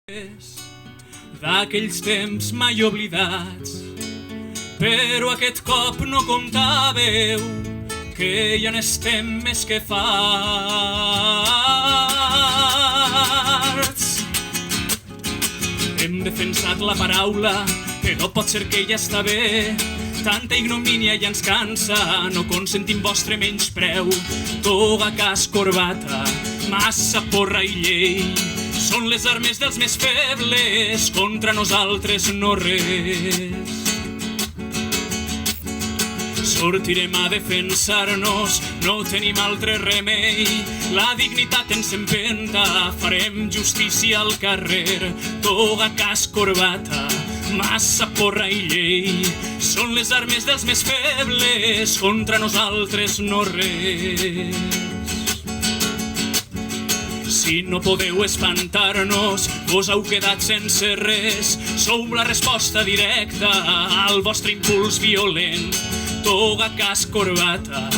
d'aquells temps mai oblidats, però aquest cop no comptàveu que ja n'estem més que farts. Hem defensat la paraula, però pot ser que ja està bé. Tanta ignomínia ja ens cansa, no consentim vostre menyspreu. Toga, casc, corbata, massa porra i llei són les armes dels més febles, contra nosaltres no res. Sortirem a defensar-nos, no tenim altre remei. La dignitat ens empenta, farem justícia al carrer. Toga, casc, corbata, massa porra i llei són les armes dels més febles, contra nosaltres no res. Si no podeu espantar-nos, vos heu quedat sense res. Sou la resposta directa al vostre impuls violent. Toga, casc, corbata,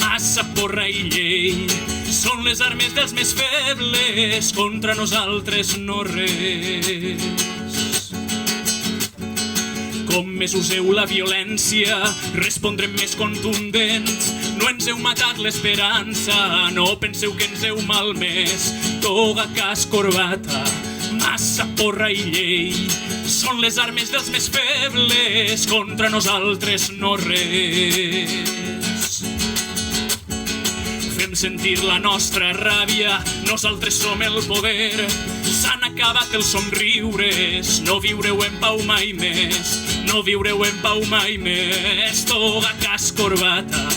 massa porra i llei són les armes dels més febles, contra nosaltres no res. Com més useu la violència, respondrem més contundents. No ens heu matat l'esperança, no penseu que ens heu malmès. Toga, casc, corbata, massa porra i llei són les armes dels més febles, contra nosaltres no res. Fem sentir la nostra ràbia, nosaltres som el poder. S'han acabat els somriures, no viureu en pau mai més. No viureu en pau mai més. Toga, casc, corbata,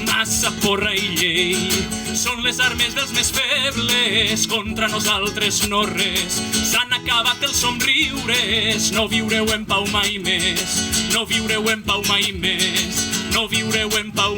massa porra i llei són les armes dels més febles, contra nosaltres no res. S'han acabat els somriures, no viureu en pau mai més. No viureu en pau mai més. No viureu en pau